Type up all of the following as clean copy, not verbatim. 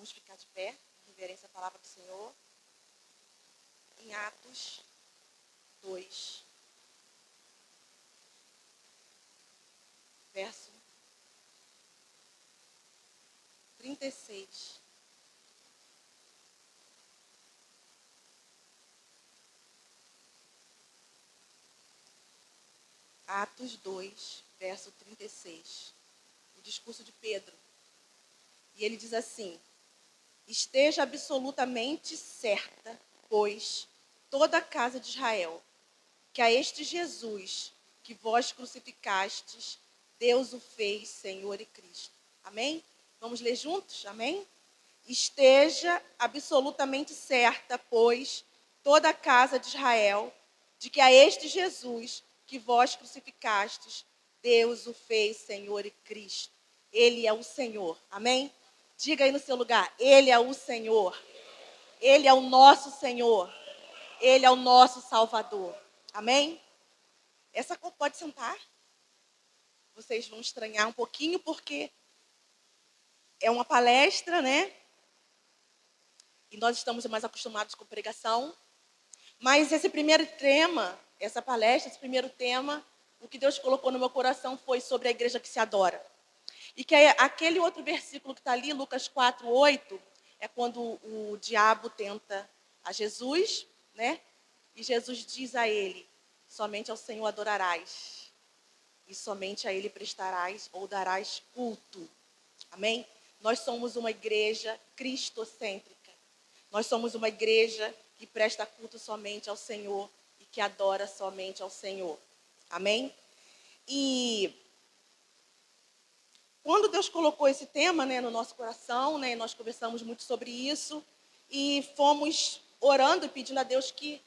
Vamos ficar de pé, em reverência à palavra do Senhor. Em Atos 2, verso 36. Atos 2, verso 36. O discurso de Pedro. E ele diz assim: esteja absolutamente certa, pois, toda a casa de Israel, que a este Jesus que vós crucificastes, Deus o fez Senhor e Cristo. Amém? Vamos ler juntos? Amém? Esteja absolutamente certa, pois, toda a casa de Israel, de que a este Jesus que vós crucificastes, Deus o fez Senhor e Cristo. Ele é o Senhor. Amém? Diga aí no seu lugar, Ele é o Senhor. Ele é o nosso Senhor. Ele é o nosso Salvador. Amém? Essa pode sentar. Vocês vão estranhar um pouquinho porque é uma palestra, né? E nós estamos mais acostumados com pregação. Mas esse primeiro tema, essa palestra, esse primeiro tema, o que Deus colocou no meu coração foi sobre a igreja que se adora. E que aquele outro versículo que está ali, Lucas 4:8, é quando o diabo tenta a Jesus, né? E Jesus diz a ele: somente ao Senhor adorarás, e somente a Ele prestarás ou darás culto. Amém? Nós somos uma igreja cristocêntrica. Nós somos uma igreja que presta culto somente ao Senhor e que adora somente ao Senhor. Amém? E quando Deus colocou esse tema, né, no nosso coração, né, nós conversamos muito sobre isso e fomos orando e pedindo a Deus que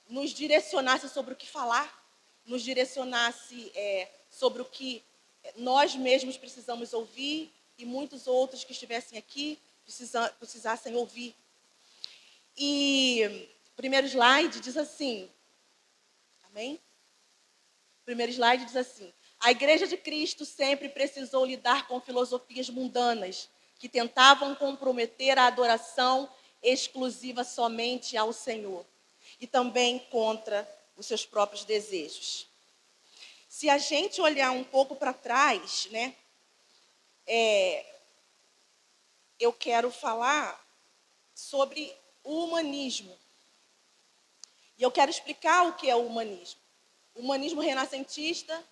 nos direcionasse sobre o que falar, nos direcionasse sobre o que nós mesmos precisamos ouvir e muitos outros que estivessem aqui precisassem ouvir. E o primeiro slide diz assim, amém? O primeiro slide diz assim: a Igreja de Cristo sempre precisou lidar com filosofias mundanas que tentavam comprometer a adoração exclusiva somente ao Senhor e também contra os seus próprios desejos. Se a gente olhar um pouco para trás, né, eu quero falar sobre o humanismo. E eu quero explicar o que é o humanismo. O humanismo renascentista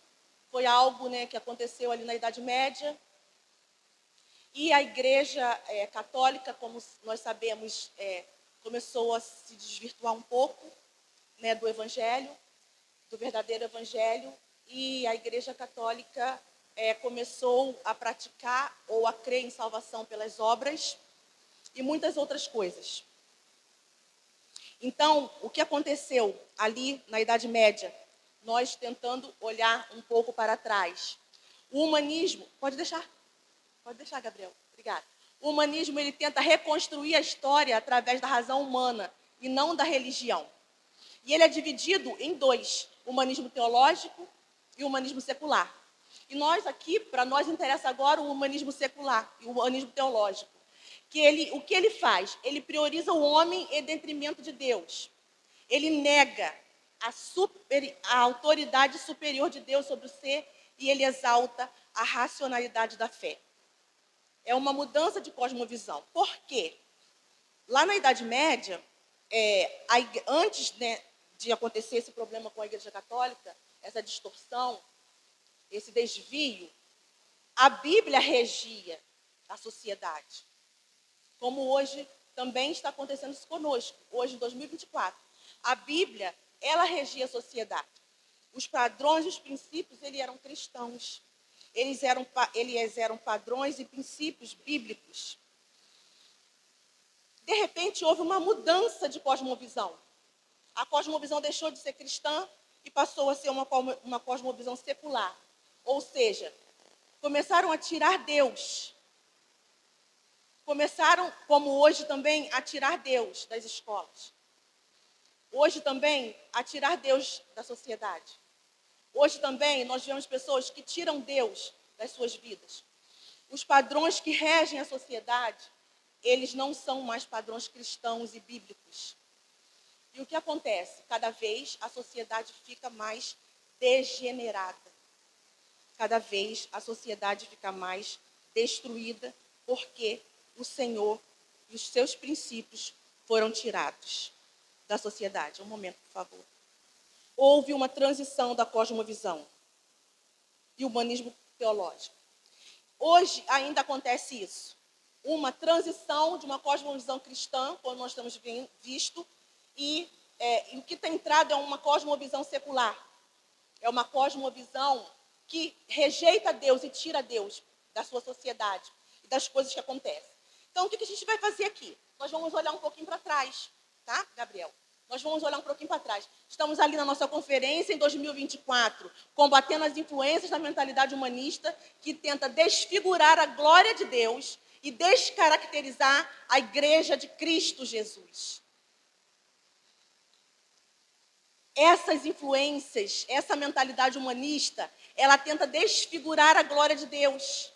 foi algo, né, que aconteceu ali na Idade Média. E a Igreja Católica, como nós sabemos, começou a se desvirtuar um pouco, né, do Evangelho, do verdadeiro Evangelho. E a Igreja Católica começou a praticar ou a crer em salvação pelas obras e muitas outras coisas. Então, o que aconteceu ali na Idade Média? Nós tentando olhar um pouco para trás. O humanismo... Pode deixar, Gabriel. Obrigada. O humanismo, ele tenta reconstruir a história através da razão humana e não da religião. E ele é dividido em dois: o humanismo teológico e o humanismo secular. E nós aqui, para nós interessa agora o humanismo secular e o humanismo teológico. O que ele faz? Ele prioriza o homem em detrimento de Deus. Ele nega a autoridade superior de Deus sobre o ser e ele exalta a racionalidade da fé. É uma mudança de cosmovisão. Por quê? Lá na Idade Média, antes, né, de acontecer esse problema com a Igreja Católica, essa distorção, esse desvio, a Bíblia regia a sociedade. Como hoje também está acontecendo isso conosco, hoje em 2024. A Bíblia, ela regia a sociedade. Os padrões e os princípios, eles eram cristãos. Eles eram padrões e princípios bíblicos. De repente, houve uma mudança de cosmovisão. A cosmovisão deixou de ser cristã e passou a ser uma cosmovisão secular. Ou seja, começaram a tirar Deus. Começaram, como hoje também, a tirar Deus das escolas. Hoje também, a tirar Deus da sociedade. Hoje também, nós vemos pessoas que tiram Deus das suas vidas. os padrões que regem a sociedade, eles não são mais padrões cristãos e bíblicos. E o que acontece? Cada vez a sociedade fica mais degenerada. Cada vez a sociedade fica mais destruída, porque o Senhor e os seus princípios foram tirados da sociedade. Um momento, por favor. Houve uma transição da cosmovisão e humanismo teológico. Hoje ainda acontece isso. Uma transição de uma cosmovisão cristã, como nós temos visto, e o que tem entrado é uma cosmovisão secular. É uma cosmovisão que rejeita Deus e tira Deus da sua sociedade e das coisas que acontecem. Então, o que a gente vai fazer aqui? Nós vamos olhar um pouquinho para trás, tá, Gabriel? Nós vamos olhar um pouquinho para trás. Estamos ali na nossa conferência em 2024, combatendo as influências da mentalidade humanista que tenta desfigurar a glória de Deus e descaracterizar a igreja de Cristo Jesus. Essas influências, essa mentalidade humanista, ela tenta desfigurar a glória de Deus.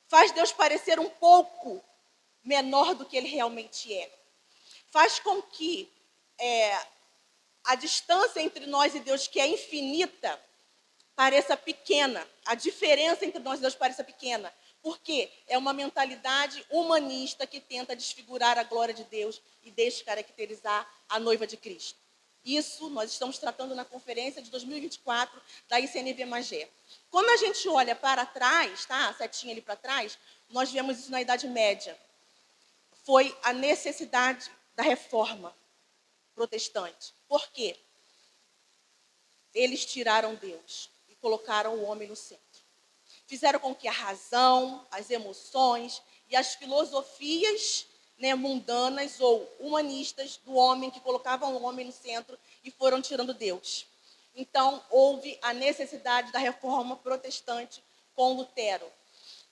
Faz Deus parecer um pouco menor do que ele realmente é. Faz com que a distância entre nós e Deus, que é infinita, pareça pequena. A diferença entre nós e Deus pareça pequena. Porque é uma mentalidade humanista que tenta desfigurar a glória de Deus e descaracterizar a noiva de Cristo. Isso nós estamos tratando na conferência de 2024 da ICNV Magé. Quando a gente olha para trás, tá? A setinha ali para trás, nós vemos isso na Idade Média. Foi a necessidade da reforma protestante. Por quê? Eles tiraram Deus e colocaram o homem no centro. Fizeram com que a razão, as emoções e as filosofias mundanas ou humanistas do homem, que colocavam o homem no centro e foram tirando Deus. Então, houve a necessidade da reforma protestante com Lutero.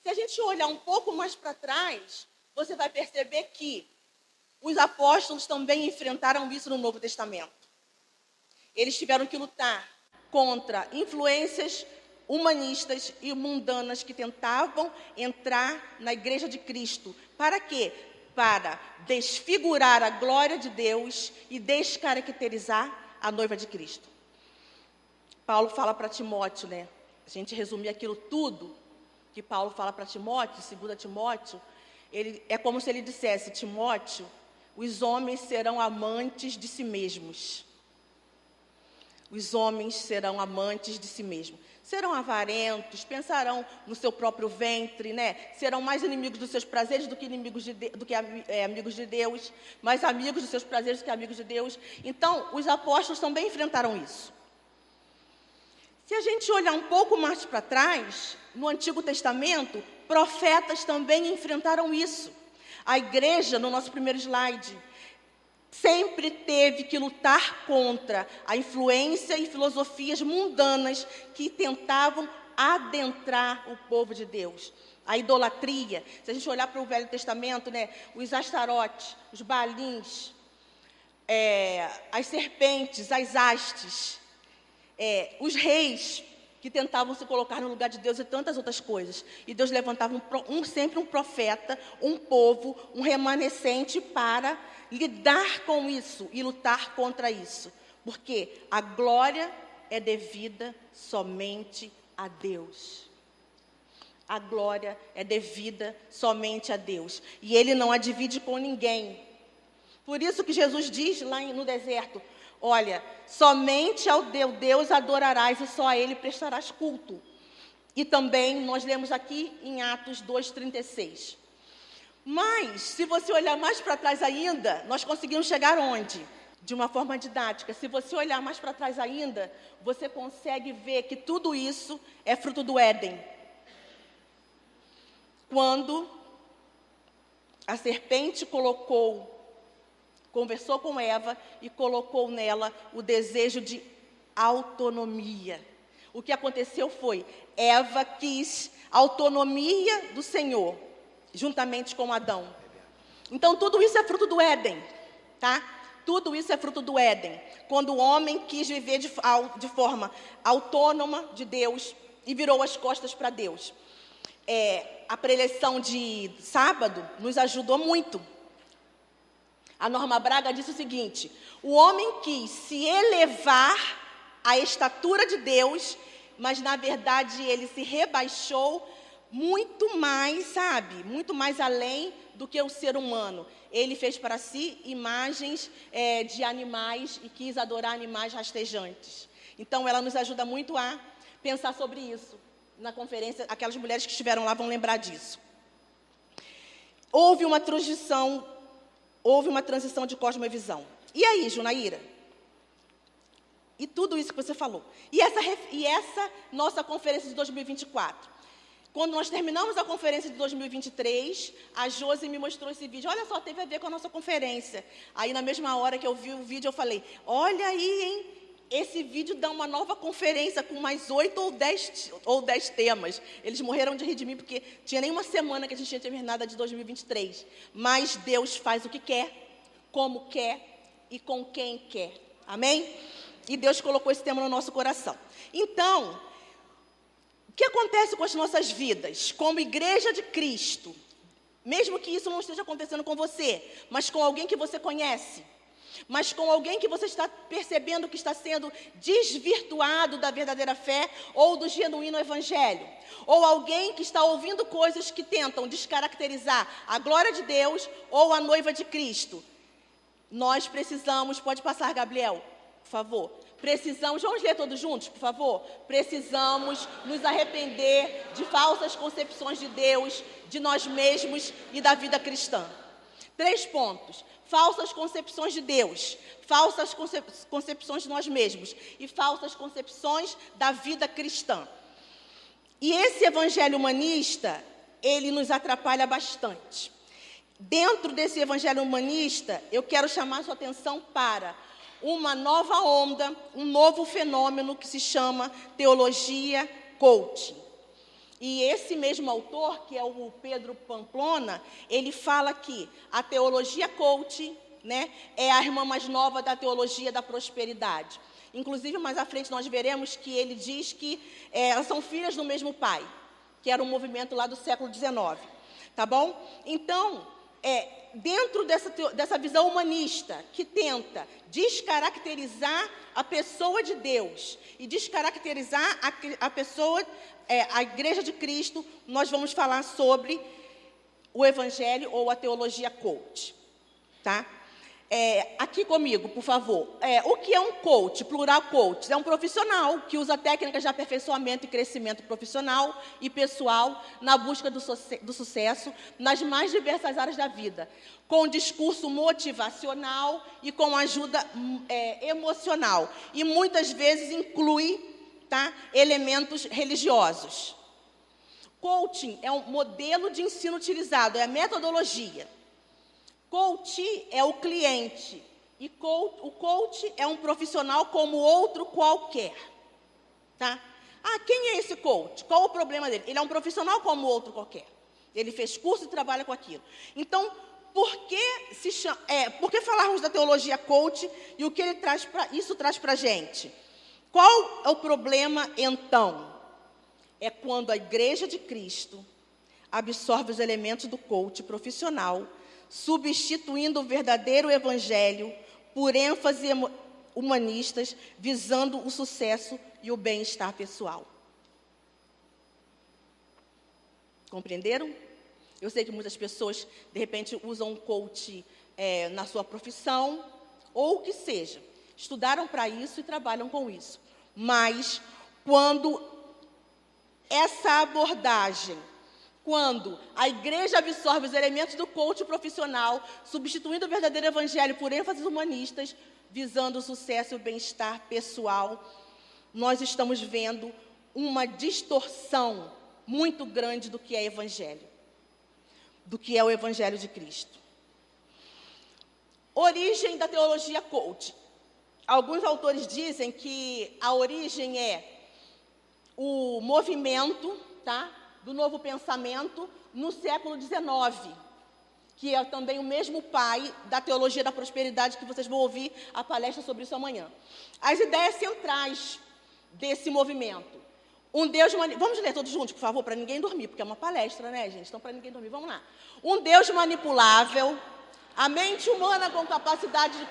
Se a gente olhar um pouco mais para trás, você vai perceber que os apóstolos também enfrentaram isso no Novo Testamento. Eles tiveram que lutar contra influências humanistas e mundanas que tentavam entrar na igreja de Cristo. Para quê? Para desfigurar a glória de Deus e descaracterizar a noiva de Cristo. Paulo fala para Timóteo, A gente resumir aquilo tudo que Paulo fala para Timóteo, 2 Timóteo, é como se ele dissesse: Timóteo, os homens serão amantes de si mesmos. Os homens serão amantes de si mesmos. Serão avarentos, pensarão no seu próprio ventre, Serão mais inimigos dos seus prazeres do que amigos de Deus, mais amigos dos seus prazeres do que amigos de Deus. Então, os apóstolos também enfrentaram isso. Se a gente olhar um pouco mais para trás, no Antigo Testamento, profetas também enfrentaram isso. A igreja, no nosso primeiro slide, sempre teve que lutar contra a influência e filosofias mundanas que tentavam adentrar o povo de Deus. A idolatria, se a gente olhar para o Velho Testamento, os astarotes, os baalins, as serpentes, as hastes, os reis que tentavam se colocar no lugar de Deus e tantas outras coisas. E Deus levantava sempre um profeta, um povo, um remanescente para lidar com isso e lutar contra isso. Porque a glória é devida somente a Deus. A glória é devida somente a Deus. E Ele não a divide com ninguém. Por isso que Jesus diz lá no deserto: olha, somente ao Deus adorarás e só a Ele prestarás culto. E também nós lemos aqui em Atos 2:36. Mas, se você olhar mais para trás ainda, nós conseguimos chegar onde? De uma forma didática. Se você olhar mais para trás ainda, você consegue ver que tudo isso é fruto do Éden. Quando a serpente conversou com Eva e colocou nela o desejo de autonomia. O que aconteceu foi, Eva quis autonomia do Senhor, juntamente com Adão. Então, tudo isso é fruto do Éden, tá? Tudo isso é fruto do Éden. Quando o homem quis viver de forma autônoma de Deus e virou as costas para Deus. a preleção de sábado nos ajudou muito. A Norma Braga disse o seguinte: o homem quis se elevar à estatura de Deus, mas na verdade ele se rebaixou muito mais, sabe? Muito mais além do que o ser humano. Ele fez para si imagens de animais e quis adorar animais rastejantes. Então ela nos ajuda muito a pensar sobre isso. Na conferência, aquelas mulheres que estiveram lá vão lembrar disso. Houve uma transição de cosmovisão. E aí, Junaíra? E tudo isso que você falou. E essa nossa conferência de 2024? Quando nós terminamos a conferência de 2023, a Josi me mostrou esse vídeo. Olha só, teve a ver com a nossa conferência. Aí, na mesma hora que eu vi o vídeo, eu falei, olha aí, hein? Esse vídeo dá uma nova conferência com mais 8 ou 10 temas. Eles morreram de rir de mim, porque tinha nem uma semana que a gente tinha terminado a de 2023. Mas Deus faz o que quer, como quer e com quem quer. Amém? E Deus colocou esse tema no nosso coração. Então, o que acontece com as nossas vidas, como igreja de Cristo? Mesmo que isso não esteja acontecendo com você, mas com alguém que você conhece, mas com alguém que você está percebendo que está sendo desvirtuado da verdadeira fé ou do genuíno evangelho, ou alguém que está ouvindo coisas que tentam descaracterizar a glória de Deus ou a noiva de Cristo. Nós precisamos, pode passar, Gabriel, por favor. Precisamos, vamos ler todos juntos, por favor? Precisamos nos arrepender de falsas concepções de Deus, de nós mesmos e da vida cristã. 3 pontos. Falsas concepções de Deus, falsas concepções de nós mesmos e falsas concepções da vida cristã. E esse evangelho humanista, ele nos atrapalha bastante. Dentro desse evangelho humanista, eu quero chamar a sua atenção para uma nova onda, um novo fenômeno que se chama teologia coaching. E esse mesmo autor, que é o Pedro Pamplona, ele fala que a teologia coaching, né, é a irmã mais nova da teologia da prosperidade. Inclusive, mais à frente, nós veremos que ele diz que elas são filhas do mesmo pai, que era um movimento lá do século XIX. Tá bom? Então, dentro dessa visão humanista, que tenta descaracterizar a pessoa de Deus e descaracterizar a pessoa, a Igreja de Cristo, nós vamos falar sobre o Evangelho ou a teologia coach. Tá? Aqui comigo, por favor. O que é um coach, plural coach? É um profissional que usa técnicas de aperfeiçoamento e crescimento profissional e pessoal na busca do sucesso nas mais diversas áreas da vida, com discurso motivacional e com ajuda emocional. E muitas vezes inclui, tá, elementos religiosos. Coaching é um modelo de ensino utilizado, é a metodologia. Coach é o cliente e o coach é um profissional como outro qualquer. Tá? Quem é esse coach? Qual o problema dele? Ele é um profissional como outro qualquer. Ele fez curso e trabalha com aquilo. Então, por que falarmos da teologia coach e o que isso traz para a gente? Qual é o problema, então? É quando a Igreja de Cristo absorve os elementos do coach profissional, substituindo o verdadeiro evangelho por ênfase humanistas, visando o sucesso e o bem-estar pessoal. Compreenderam? Eu sei que muitas pessoas, de repente, usam um coach na sua profissão, ou o que seja. Estudaram para isso e trabalham com isso. Mas, quando essa abordagem, quando a igreja absorve os elementos do coach profissional, substituindo o verdadeiro evangelho por ênfases humanistas, visando o sucesso e o bem-estar pessoal, nós estamos vendo uma distorção muito grande do que é evangelho, do que é o evangelho de Cristo. Origem da teologia coach. Alguns autores dizem que a origem é o movimento, tá, do novo pensamento no século XIX, que é também o mesmo pai da teologia da prosperidade, que vocês vão ouvir a palestra sobre isso amanhã. As ideias centrais desse movimento. Vamos ler todos juntos, por favor, para ninguém dormir, porque é uma palestra, né, gente? Então, para ninguém dormir, vamos lá. Um Deus manipulável, a mente humana com capacidade de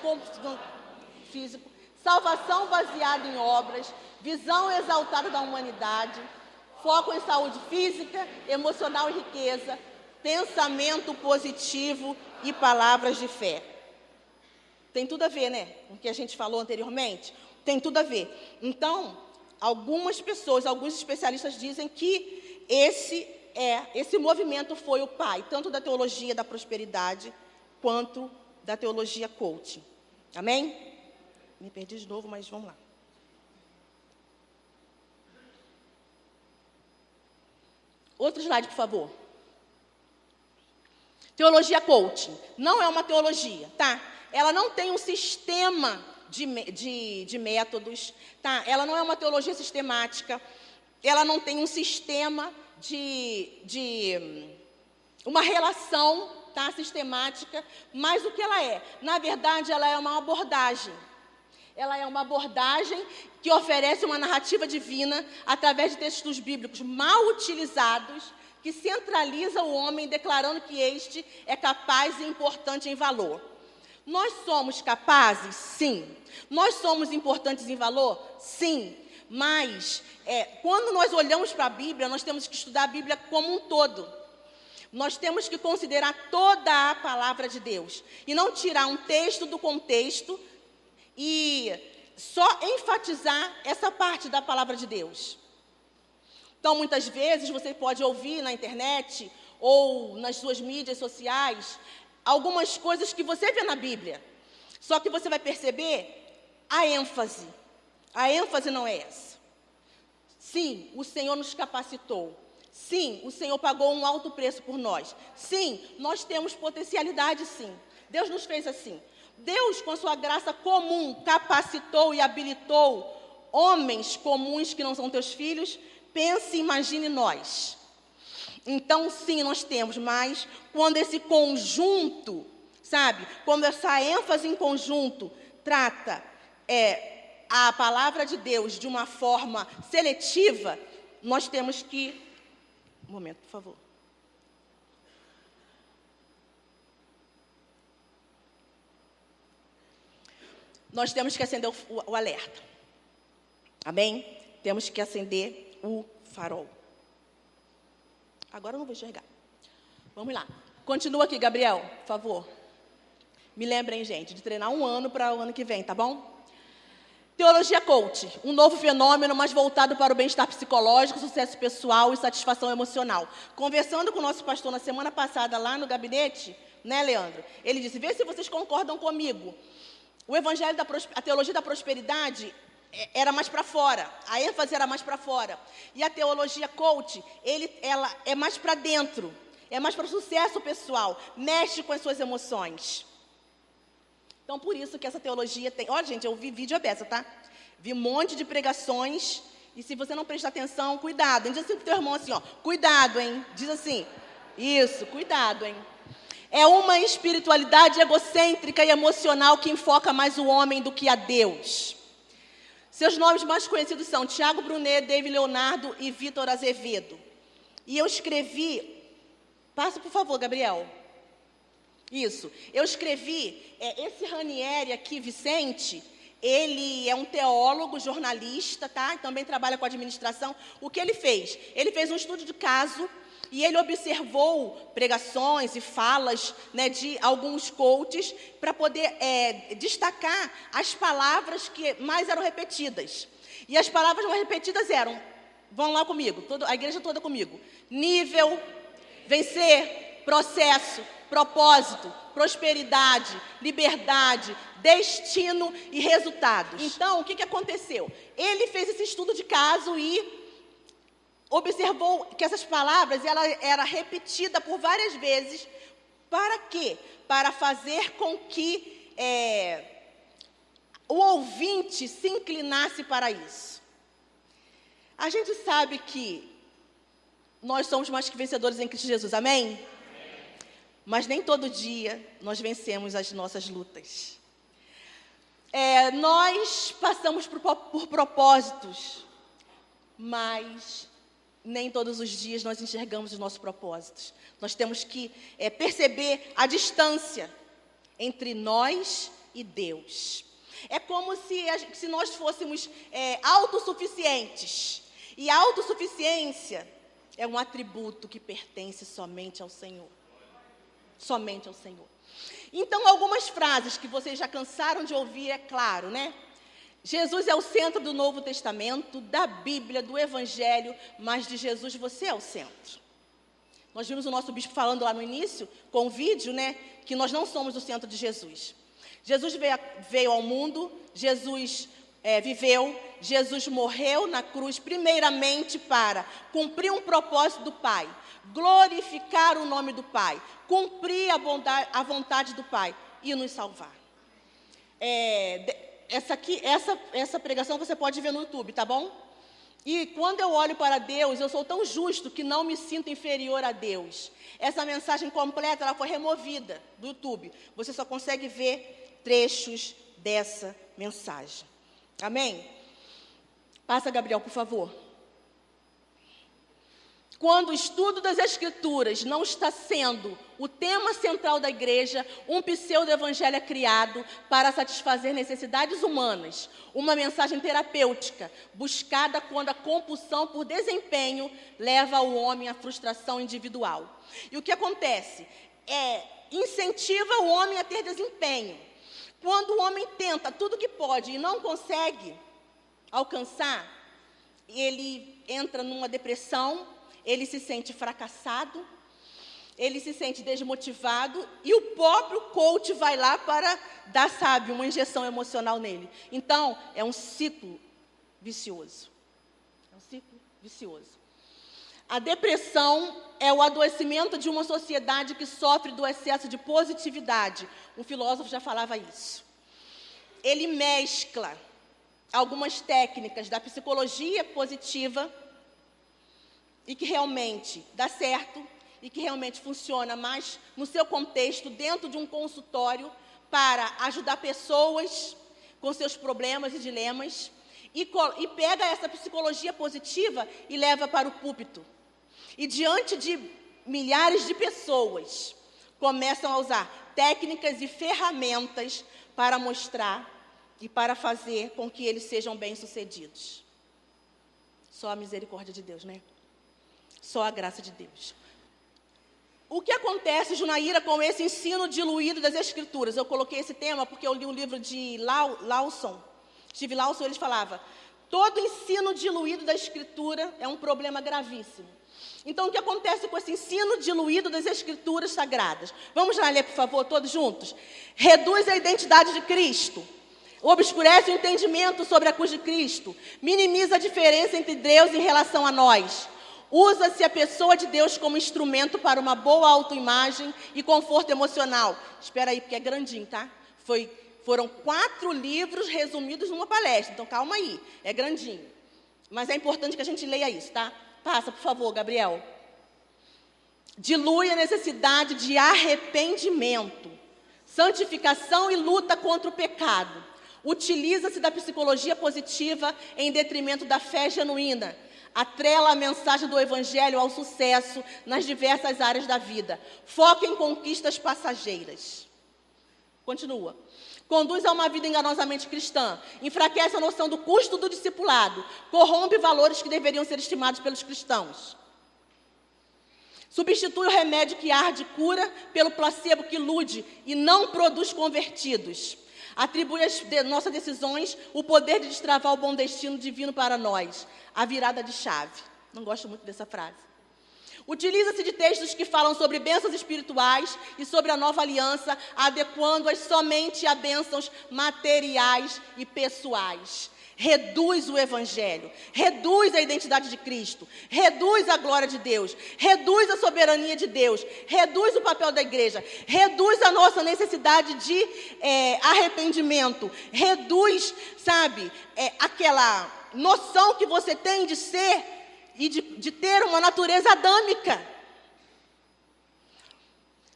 físico, salvação baseada em obras, visão exaltada da humanidade, foco em saúde física, emocional e riqueza, pensamento positivo e palavras de fé. Tem tudo a ver, né? Com o que a gente falou anteriormente. Tem tudo a ver. Então, algumas pessoas, alguns especialistas dizem que esse movimento foi o pai, tanto da teologia da prosperidade, quanto da teologia coaching. Amém? Me perdi de novo, mas vamos lá. Outro slide, por favor. Teologia coaching. Não é uma teologia, tá? Ela não tem um sistema de métodos, tá? Ela não é uma teologia sistemática. Ela não tem um sistema de uma relação, tá, sistemática. Mas o que ela é? Na verdade, ela é uma abordagem. Ela é uma abordagem que oferece uma narrativa divina através de textos bíblicos mal utilizados, que centraliza o homem, declarando que este é capaz e importante em valor. Nós somos capazes? Sim. Nós somos importantes em valor? Sim. Mas, quando nós olhamos para a Bíblia, nós temos que estudar a Bíblia como um todo. Nós temos que considerar toda a palavra de Deus e não tirar um texto do contexto e só enfatizar essa parte da palavra de Deus. Então, muitas vezes, você pode ouvir na internet ou nas suas mídias sociais algumas coisas que você vê na Bíblia. Só que você vai perceber a ênfase. A ênfase não é essa. Sim, o Senhor nos capacitou. Sim, o Senhor pagou um alto preço por nós. Sim, nós temos potencialidade, sim. Deus nos fez assim. Deus, com a sua graça comum, capacitou e habilitou homens comuns que não são teus filhos. Pense e imagine nós. Então, sim, nós temos, mas quando esse conjunto, sabe, quando essa ênfase em conjunto trata a palavra de Deus de uma forma seletiva, nós temos que... Um momento, por favor. Nós temos que acender o alerta. Amém? Temos que acender o farol. Agora eu não vou enxergar. Vamos lá. Continua aqui, Gabriel, por favor. Me lembrem, gente, de treinar 1 ano para o ano que vem, tá bom? Teologia coach, um novo fenômeno, mas voltado para o bem-estar psicológico, sucesso pessoal e satisfação emocional. Conversando com o nosso pastor na semana passada lá no gabinete, né, Leandro? Ele disse, vê se vocês concordam comigo. O evangelho a teologia da prosperidade era mais para fora, a ênfase era mais para fora. E a teologia coach, ela é mais para dentro, é mais para o sucesso pessoal, mexe com as suas emoções. Então, por isso que essa teologia tem... Olha, gente, eu vi vídeo à beça, tá? Vi um monte de pregações, e se você não prestar atenção, cuidado. Diz assim pro teu irmão assim, ó, cuidado, hein? Diz assim, isso, cuidado, hein? É uma espiritualidade egocêntrica e emocional que enfoca mais o homem do que a Deus. Seus nomes mais conhecidos são Tiago Brunet, David Leonardo e Vitor Azevedo. E eu escrevi... Passa, por favor, Gabriel. Isso. Eu escrevi... esse Ranieri aqui, Vicente, ele é um teólogo, jornalista, tá? Também trabalha com administração. O que ele fez? Ele fez um estudo de caso e ele observou pregações e falas, né, de alguns coaches para poder destacar as palavras que mais eram repetidas. E as palavras mais repetidas eram, vão lá comigo, a igreja toda comigo, nível, vencer, processo, propósito, prosperidade, liberdade, destino e resultados. Então, o que aconteceu? Ele fez esse estudo de caso e observou que essas palavras ela era repetida por várias vezes. Para quê? Para fazer com que o ouvinte se inclinasse para isso. A gente sabe que nós somos mais que vencedores em Cristo Jesus, amém? Mas nem todo dia nós vencemos as nossas lutas. Nós passamos por propósitos mas nem todos os dias nós enxergamos os nossos propósitos. Nós temos que perceber a distância entre nós e Deus. É como se nós fôssemos autossuficientes. E a autossuficiência é um atributo que pertence somente ao Senhor. Somente ao Senhor. Então, algumas frases que vocês já cansaram de ouvir, é claro, né? Jesus é o centro do Novo Testamento, da Bíblia, do Evangelho, mas de Jesus você é o centro. Nós vimos o nosso bispo falando lá no início, com o vídeo, né? Que nós não somos o centro de Jesus. Jesus veio ao mundo, Jesus viveu, Jesus morreu na cruz, primeiramente para cumprir um propósito do Pai, glorificar o nome do Pai, cumprir a vontade do Pai e nos salvar. Essa pregação você pode ver no YouTube, tá bom? E quando eu olho para Deus, eu sou tão justo que não me sinto inferior a Deus. Essa mensagem completa, ela foi removida do YouTube. Você só consegue ver trechos dessa mensagem. Amém? Passa, Gabriel, por favor. Quando o estudo das Escrituras não está sendo o tema central da igreja, um pseudo-evangelho é criado para satisfazer necessidades humanas, uma mensagem terapêutica, buscada quando a compulsão por desempenho leva o homem à frustração individual. E o que acontece? Incentiva o homem a ter desempenho. Quando o homem tenta tudo que pode e não consegue alcançar, ele entra numa depressão, ele se sente fracassado, ele se sente desmotivado e o próprio coach vai lá para dar, uma injeção emocional nele. Então, é um ciclo vicioso. É um ciclo vicioso. A depressão é o adoecimento de uma sociedade que sofre do excesso de positividade. Um filósofo já falava isso. Ele mescla algumas técnicas da psicologia positiva e que realmente dá certo e que realmente funciona mais no seu contexto, dentro de um consultório, para ajudar pessoas com seus problemas e dilemas, e pega essa psicologia positiva e leva para o púlpito. E diante de milhares de pessoas, começam a usar técnicas e ferramentas para mostrar e para fazer com que eles sejam bem-sucedidos. Só a misericórdia de Deus, né? Só a graça de Deus. O que acontece, Junaíra, com esse ensino diluído das Escrituras? Eu coloquei esse tema porque eu li um livro de Lawson. Steve Lawson, ele falava, todo ensino diluído da Escritura é um problema gravíssimo. Então, o que acontece com esse ensino diluído das Escrituras sagradas? Vamos lá ler, por favor, todos juntos. Reduz a identidade de Cristo. Obscurece o entendimento sobre a cruz de Cristo. Minimiza a diferença entre Deus em relação a nós. Usa-se a pessoa de Deus como instrumento para uma boa autoimagem e conforto emocional. Espera aí, porque é grandinho, tá? Foram 4 livros resumidos numa palestra, então calma aí, é grandinho. Mas é importante que a gente leia isso, tá? Passa, por favor, Gabriel. Dilui a necessidade de arrependimento, santificação e luta contra o pecado. Utiliza-se da psicologia positiva em detrimento da fé genuína. Atrela a mensagem do Evangelho ao sucesso nas diversas áreas da vida. Foca em conquistas passageiras. Continua. Conduz a uma vida enganosamente cristã. Enfraquece a noção do custo do discipulado. Corrompe valores que deveriam ser estimados pelos cristãos. Substitui o remédio que arde e cura pelo placebo que ilude e não produz convertidos. Atribui às nossas decisões o poder de destravar o bom destino divino para nós. A virada de chave. Não gosto muito dessa frase. Utiliza-se de textos que falam sobre bênçãos espirituais e sobre a nova aliança, adequando-as somente a bênçãos materiais e pessoais. Reduz o Evangelho, reduz a identidade de Cristo, reduz a glória de Deus, reduz a soberania de Deus, reduz o papel da igreja, reduz a nossa necessidade de arrependimento, reduz, aquela noção que você tem de ser e de ter uma natureza adâmica.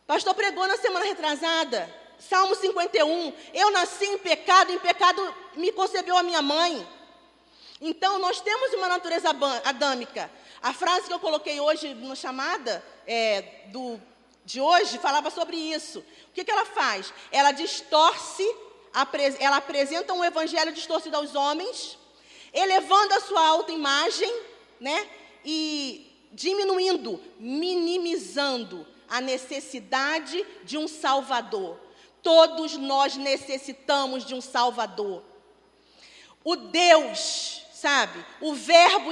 Pastor pregou na semana retrasada, Salmo 51, eu nasci em pecado me concebeu a minha mãe. Então, nós temos uma natureza adâmica. A frase que eu coloquei hoje na chamada de hoje falava sobre isso. O que ela faz? Ela distorce, ela apresenta um evangelho distorcido aos homens, elevando a sua autoimagem, né? E diminuindo, minimizando a necessidade de um Salvador. Todos nós necessitamos de um Salvador. O Deus, sabe, o verbo,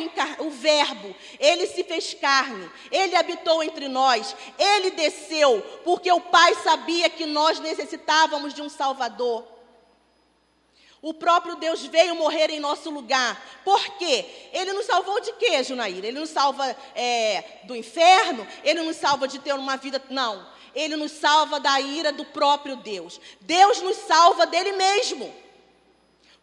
ele se fez carne, ele habitou entre nós, ele desceu, porque o Pai sabia que nós necessitávamos de um Salvador. O próprio Deus veio morrer em nosso lugar. Por quê? Ele nos salvou de quê, Junaíra? Ele nos salva do inferno? Ele nos salva de ter uma vida... Não. Ele nos salva da ira do próprio Deus. Deus nos salva dele mesmo.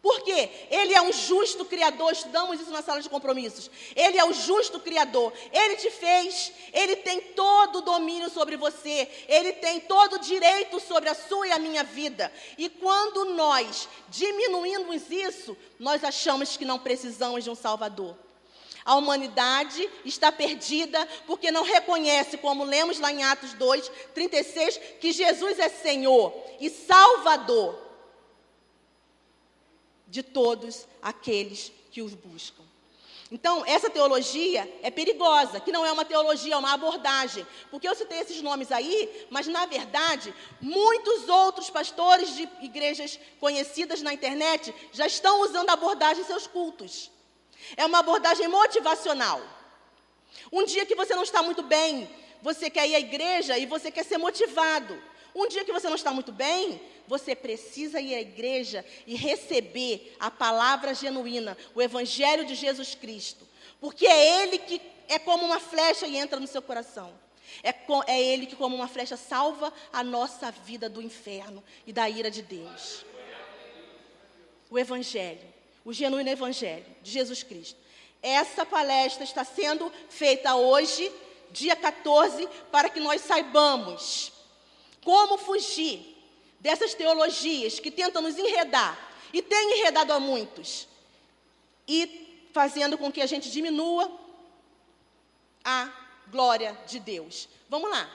Por quê? Ele é um justo Criador, estudamos isso na sala de compromissos. Ele é o justo Criador, ele te fez, ele tem todo o domínio sobre você, ele tem todo o direito sobre a sua e a minha vida. E quando nós diminuímos isso, nós achamos que não precisamos de um Salvador. A humanidade está perdida porque não reconhece, como lemos lá em Atos 2, 36, que Jesus é Senhor e Salvador de todos aqueles que os buscam. Então, essa teologia é perigosa, que não é uma teologia, é uma abordagem. Porque eu citei esses nomes aí, mas, na verdade, muitos outros pastores de igrejas conhecidas na internet já estão usando a abordagem em seus cultos. É uma abordagem motivacional. Um dia que você não está muito bem, você quer ir à igreja e você quer ser motivado. Um dia que você não está muito bem, você precisa ir à igreja e receber a palavra genuína, o Evangelho de Jesus Cristo. Porque é Ele que é como uma flecha e entra no seu coração. É Ele que, como uma flecha, salva a nossa vida do inferno e da ira de Deus. O Evangelho, o genuíno Evangelho de Jesus Cristo. Essa palestra está sendo feita hoje, dia 14, para que nós saibamos como fugir dessas teologias que tentam nos enredar, e têm enredado a muitos, e fazendo com que a gente diminua a glória de Deus. Vamos lá.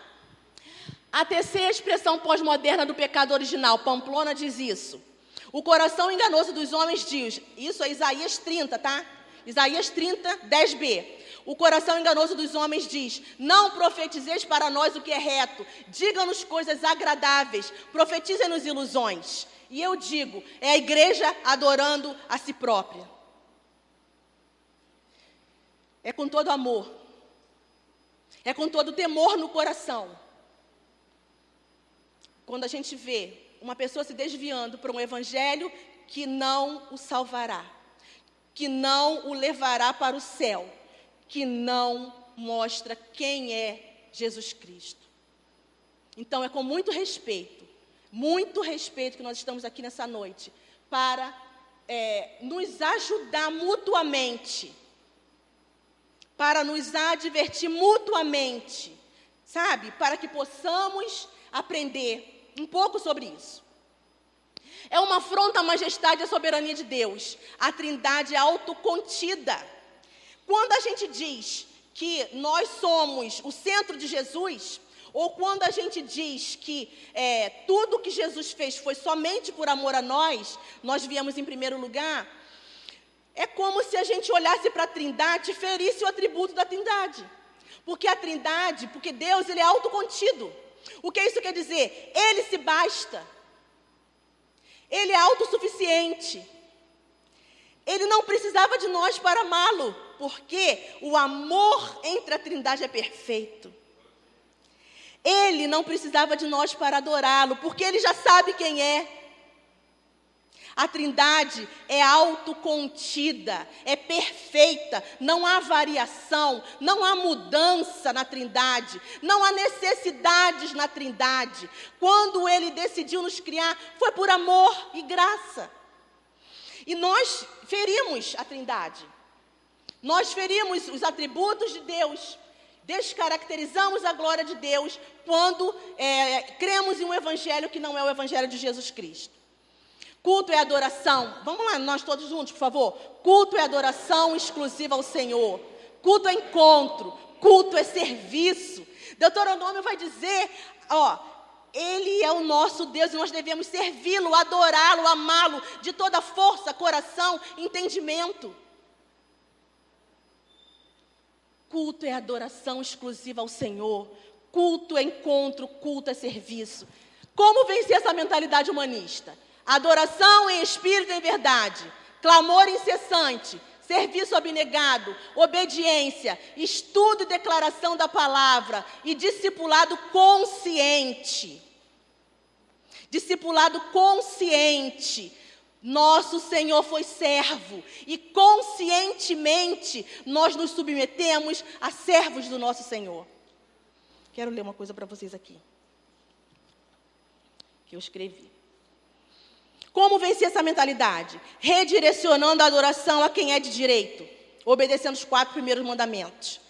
A terceira expressão pós-moderna do pecado original, Pamplona diz isso. O coração enganoso dos homens diz, isso é Isaías 30, tá? Isaías 30, 10b. O coração enganoso dos homens diz, não profetizeis para nós o que é reto, diga-nos coisas agradáveis, profetizem-nos ilusões. E eu digo, é a igreja adorando a si própria. É com todo amor, é com todo temor no coração. Quando a gente vê uma pessoa se desviando para um evangelho que não o salvará, que não o levará para o céu, que não mostra quem é Jesus Cristo. Então, é com muito respeito que nós estamos aqui nessa noite, para nos ajudar mutuamente, para nos advertir mutuamente, sabe? Para que possamos aprender um pouco sobre isso. É uma afronta à majestade e à soberania de Deus. A Trindade é autocontida. Quando a gente diz que nós somos o centro de Jesus, ou quando a gente diz que tudo que Jesus fez foi somente por amor a nós viemos em primeiro lugar, é como se a gente olhasse para a Trindade e ferisse o atributo da Trindade. Porque a Trindade, porque Deus, ele é autocontido. O que isso quer dizer? Ele se basta. Ele é autossuficiente. Ele não precisava de nós para amá-lo, porque o amor entre a Trindade é perfeito. Ele não precisava de nós para adorá-lo, porque ele já sabe quem é. A Trindade é autocontida, é perfeita, não há variação, não há mudança na Trindade, não há necessidades na Trindade. Quando ele decidiu nos criar, foi por amor e graça. E nós ferimos a Trindade, nós ferimos os atributos de Deus, descaracterizamos a glória de Deus quando cremos em um evangelho que não é o evangelho de Jesus Cristo. Culto é adoração. Vamos lá, nós todos juntos, por favor. Culto é adoração exclusiva ao Senhor. Culto é encontro. Culto é serviço. Deuteronômio vai dizer, Ele é o nosso Deus e nós devemos servi-lo, adorá-lo, amá-lo de toda força, coração, entendimento. Culto é adoração exclusiva ao Senhor. Culto é encontro, culto é serviço. Como vencer essa mentalidade humanista? Adoração em espírito e em verdade, clamor incessante, serviço abnegado, obediência, estudo e declaração da palavra e discipulado consciente. Discipulado consciente. Nosso Senhor foi servo e conscientemente nós nos submetemos a servos do nosso Senhor. Quero ler uma coisa para vocês aqui, que eu escrevi. Como vencer essa mentalidade? Redirecionando a adoração a quem é de direito, obedecendo os 4 primeiros mandamentos.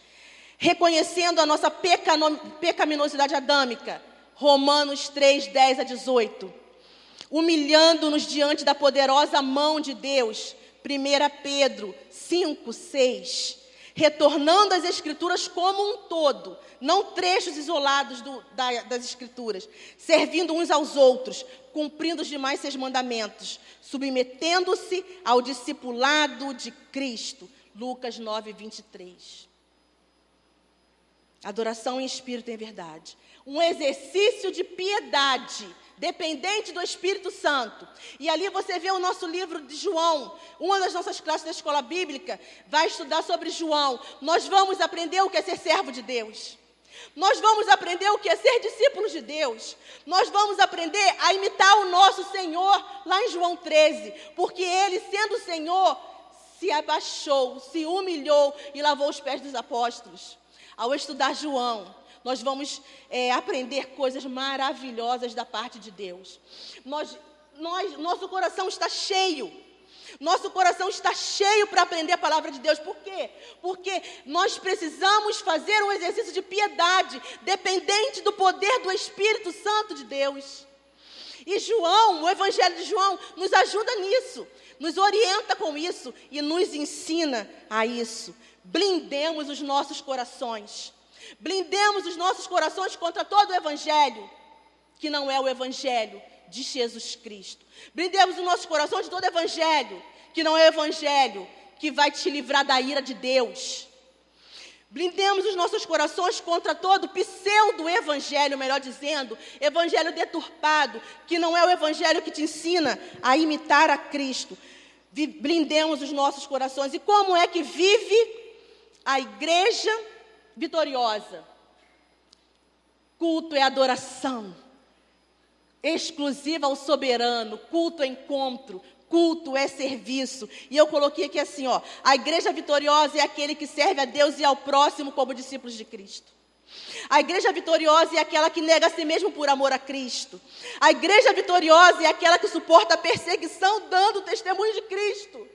Reconhecendo a nossa pecaminosidade adâmica, Romanos 3, 10 a 18. Humilhando-nos diante da poderosa mão de Deus, 1 Pedro 5, 6. Retornando às Escrituras como um todo, não trechos isolados das Escrituras, servindo uns aos outros, cumprindo os demais 6 mandamentos, submetendo-se ao discipulado de Cristo. Lucas 9, 23. Adoração em espírito e em verdade. Um exercício de piedade, dependente do Espírito Santo. E ali você vê o nosso livro de João. Uma das nossas classes da escola bíblica vai estudar sobre João. Nós vamos aprender o que é ser servo de Deus. Nós vamos aprender o que é ser discípulos de Deus. Nós vamos aprender a imitar o nosso Senhor lá em João 13. Porque Ele, sendo o Senhor, se abaixou, se humilhou e lavou os pés dos apóstolos. Ao estudar João, nós vamos aprender coisas maravilhosas da parte de Deus. Nosso coração está cheio. Nosso coração está cheio para aprender a palavra de Deus. Por quê? Porque nós precisamos fazer um exercício de piedade, dependente do poder do Espírito Santo de Deus. E João, o Evangelho de João, nos ajuda nisso, nos orienta com isso e nos ensina a isso. Blindemos os nossos corações. Blindemos os nossos corações contra todo o Evangelho, que não é o Evangelho de Jesus Cristo. Blindemos os nossos corações de todo Evangelho, que não é o Evangelho que vai te livrar da ira de Deus. Blindemos os nossos corações contra todo pseudo-evangelho, melhor dizendo, evangelho deturpado, que não é o evangelho que te ensina a imitar a Cristo. Blindemos os nossos corações. E como é que vive a igreja vitoriosa? Culto é adoração exclusiva ao soberano, culto é encontro, culto é serviço. E eu coloquei aqui assim, a igreja vitoriosa é aquele que serve a Deus e ao próximo como discípulos de Cristo. A igreja vitoriosa é aquela que nega a si mesmo por amor a Cristo. A igreja vitoriosa é aquela que suporta a perseguição dando testemunho de Cristo.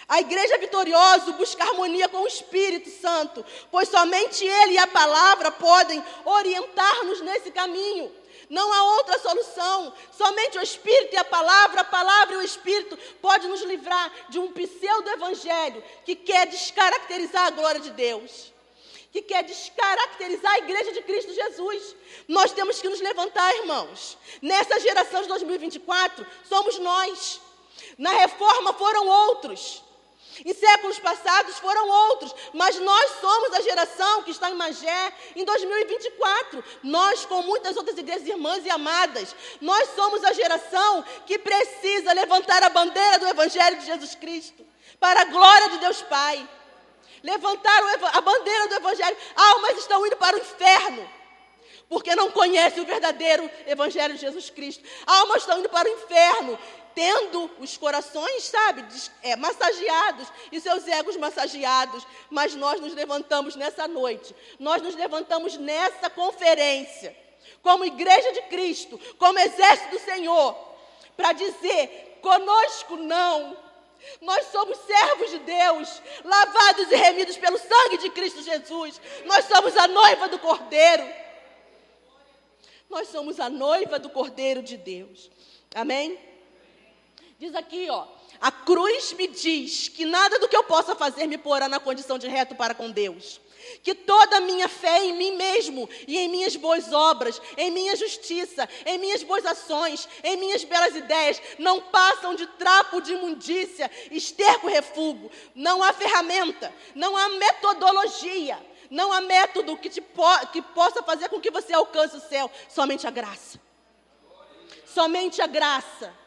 A igreja vitoriosa busca harmonia com o Espírito Santo, pois somente Ele e a palavra podem orientar-nos nesse caminho. Não há outra solução, somente o Espírito e a palavra e o Espírito podem nos livrar de um pseudo-evangelho que quer descaracterizar a glória de Deus, que quer descaracterizar a igreja de Cristo Jesus. Nós temos que nos levantar, irmãos. Nessa geração de 2024, somos nós. Na reforma foram outros. Em séculos passados foram outros, mas nós somos a geração que está em Magé em 2024. Nós, com muitas outras igrejas irmãs e amadas, nós somos a geração que precisa levantar a bandeira do Evangelho de Jesus Cristo, para a glória de Deus Pai. Levantar a bandeira do Evangelho. Almas estão indo para o inferno, porque não conhecem o verdadeiro Evangelho de Jesus Cristo. Almas estão indo para o inferno, tendo os corações, massageados e seus egos massageados. Mas nós nos levantamos nessa noite, nós nos levantamos nessa conferência, como igreja de Cristo, como exército do Senhor, para dizer, conosco não. Nós somos servos de Deus, lavados e remidos pelo sangue de Cristo Jesus. Nós somos a noiva do Cordeiro. Nós somos a noiva do Cordeiro de Deus. Amém? Diz aqui, ó, a cruz me diz que nada do que eu possa fazer me porá na condição de reto para com Deus. Que toda a minha fé em mim mesmo e em minhas boas obras, em minha justiça, em minhas boas ações, em minhas belas ideias, não passam de trapo de imundícia, esterco e refúgio. Não há ferramenta, não há metodologia, não há método que possa fazer com que você alcance o céu. Somente a graça. Somente a graça.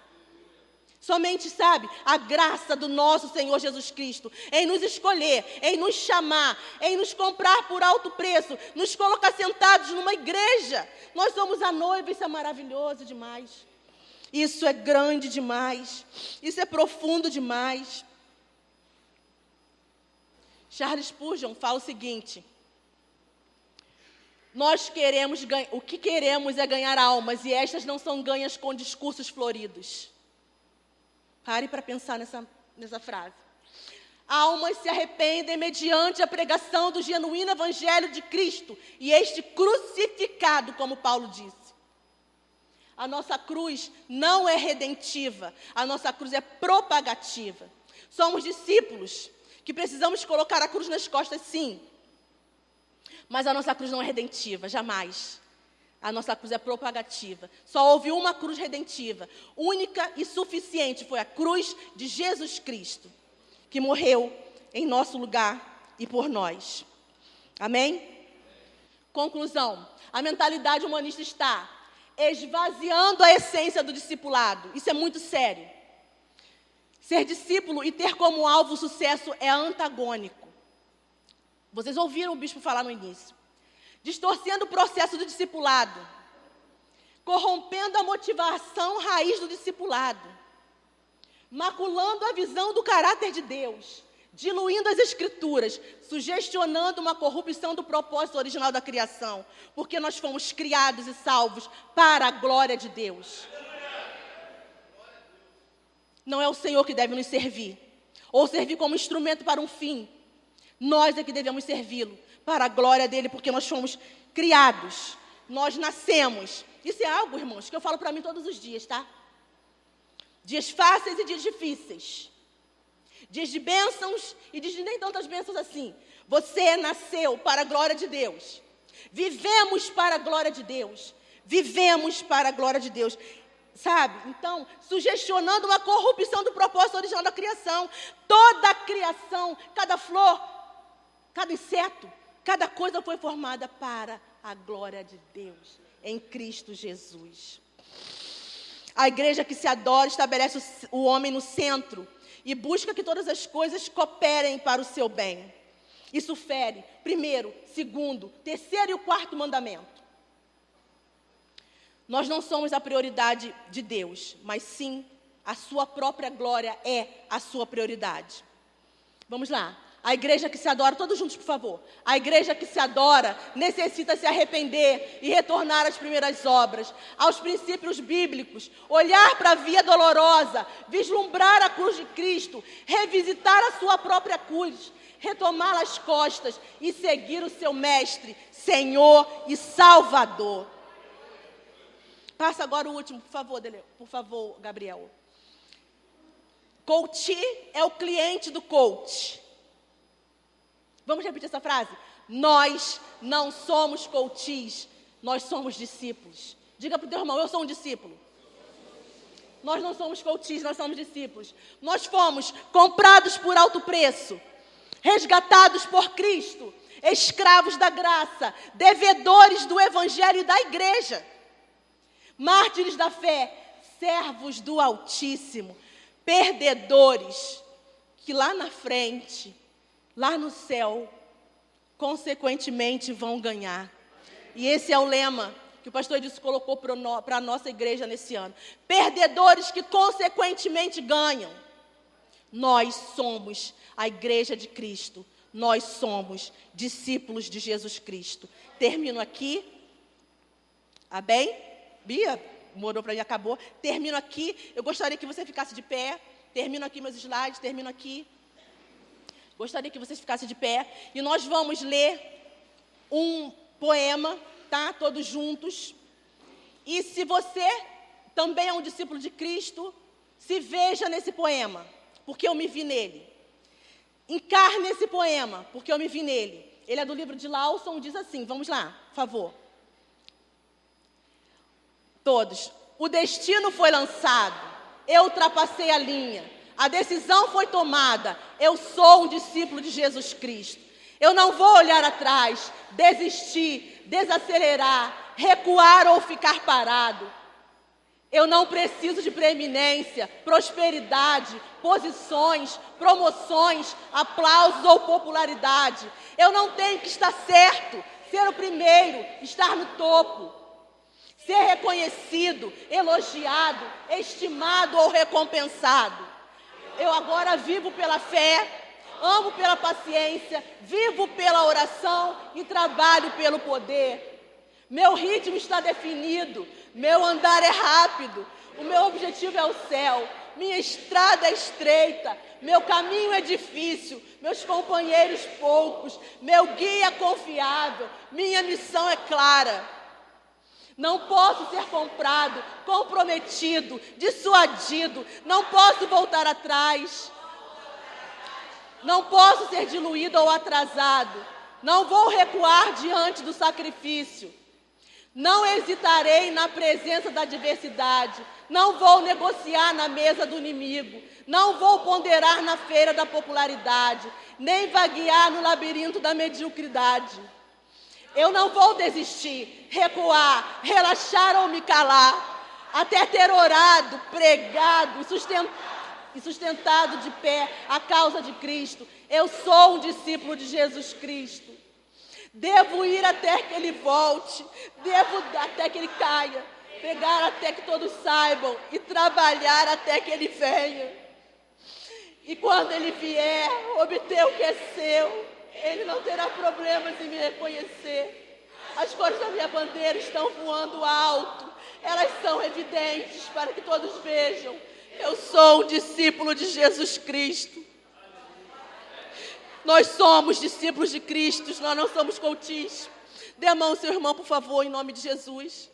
Somente, sabe, a graça do nosso Senhor Jesus Cristo, em nos escolher, em nos chamar, em nos comprar por alto preço, nos colocar sentados numa igreja. Nós somos a noiva, isso é maravilhoso demais. Isso é grande demais. Isso é profundo demais. Charles Spurgeon fala o seguinte: o que queremos é ganhar almas, e estas não são ganhas com discursos floridos. Pare para pensar nessa frase. Almas se arrependem mediante a pregação do genuíno evangelho de Cristo e este crucificado, como Paulo disse. A nossa cruz não é redentiva, a nossa cruz é propagativa. Somos discípulos que precisamos colocar a cruz nas costas, sim. Mas a nossa cruz não é redentiva, jamais. A nossa cruz é propagativa. Só houve uma cruz redentiva, única e suficiente, foi a cruz de Jesus Cristo, que morreu em nosso lugar e por nós. Amém? Conclusão: a mentalidade humanista está esvaziando a essência do discipulado. Isso é muito sério. Ser discípulo e ter como alvo o sucesso é antagônico. Vocês ouviram o bispo falar no início. Distorcendo o processo do discipulado, corrompendo a motivação raiz do discipulado, maculando a visão do caráter de Deus, diluindo as escrituras, sugestionando uma corrupção do propósito original da criação, porque nós fomos criados e salvos para a glória de Deus. Não é o Senhor que deve nos servir, ou servir como instrumento para um fim. Nós é que devemos servi-lo para a glória dele, porque nós fomos criados, nós nascemos. Isso é algo, irmãos, que eu falo para mim todos os dias, tá? Dias fáceis e dias difíceis. Dias de bênçãos e dias de nem tantas bênçãos assim. Você nasceu para a glória de Deus. Vivemos para a glória de Deus. Vivemos para a glória de Deus. Sabe? Então, sugestionando uma corrupção do propósito original da criação. Toda a criação, cada flor, cada inseto, cada coisa foi formada para a glória de Deus, em Cristo Jesus. A igreja que se adora estabelece o homem no centro e busca que todas as coisas cooperem para o seu bem. Isso fere, primeiro, segundo, terceiro e o quarto mandamento. Nós não somos a prioridade de Deus, mas sim a sua própria glória é a sua prioridade. Vamos lá. A igreja que se adora, todos juntos, por favor. A igreja que se adora necessita se arrepender e retornar às primeiras obras, aos princípios bíblicos, olhar para a via dolorosa, vislumbrar a cruz de Cristo, revisitar a sua própria cruz, retomar as costas e seguir o seu mestre, Senhor e Salvador. Passa agora o último, por favor, Gabriel. Coach é o cliente do coach. Vamos repetir essa frase? Nós não somos coaches, nós somos discípulos. Diga para o teu irmão, eu sou um discípulo. Nós não somos coaches, nós somos discípulos. Nós fomos comprados por alto preço, resgatados por Cristo, escravos da graça, devedores do evangelho e da igreja, mártires da fé, servos do Altíssimo, perdedores, que lá na frente, lá no céu, consequentemente vão ganhar. E esse é o lema que o pastor Edilson colocou para a nossa igreja nesse ano. Perdedores que consequentemente ganham. Nós somos a igreja de Cristo. Nós somos discípulos de Jesus Cristo. Termino aqui. Amém? Bia, morou para mim, acabou. Termino aqui. Eu gostaria que você ficasse de pé. Termino aqui meus slides, termino aqui. Gostaria que vocês ficassem de pé. E nós vamos ler um poema, tá? Todos juntos. E se você também é um discípulo de Cristo, Se veja nesse poema, porque eu me vi nele. Encarne esse poema, porque eu me vi nele. Ele é do livro de Lawson, diz assim, vamos lá, por favor. Todos. O destino foi lançado, eu ultrapassei a linha, a decisão foi tomada, eu sou um discípulo de Jesus Cristo. Eu não vou olhar atrás, desistir, desacelerar, recuar ou ficar parado. Eu não preciso de preeminência, prosperidade, posições, promoções, aplausos ou popularidade. Eu não tenho que estar certo, ser o primeiro, estar no topo, ser reconhecido, elogiado, estimado ou recompensado. Eu agora vivo pela fé, amo pela paciência, vivo pela oração e trabalho pelo poder. Meu ritmo está definido, meu andar é rápido, o meu objetivo é o céu, minha estrada é estreita, meu caminho é difícil, meus companheiros poucos, meu guia confiável, minha missão é clara. Não posso ser comprado, comprometido, dissuadido, não posso voltar atrás. Não posso ser diluído ou atrasado, não vou recuar diante do sacrifício. Não hesitarei na presença da adversidade, não vou negociar na mesa do inimigo, não vou ponderar na feira da popularidade, nem vaguear no labirinto da mediocridade. Eu não vou desistir, recuar, relaxar ou me calar, até ter orado, pregado e sustentado de pé a causa de Cristo. Eu sou um discípulo de Jesus Cristo. Devo ir até que Ele volte, devo até que Ele caia, pregar até que todos saibam e trabalhar até que Ele venha. E quando Ele vier, obter o que é seu, Ele não terá problemas em me reconhecer. As cores da minha bandeira estão voando alto, elas são evidentes para que todos vejam. Eu sou um discípulo de Jesus Cristo. Nós somos discípulos de Cristo, nós não somos coaches. Dê a mão ao seu irmão, por favor, em nome de Jesus.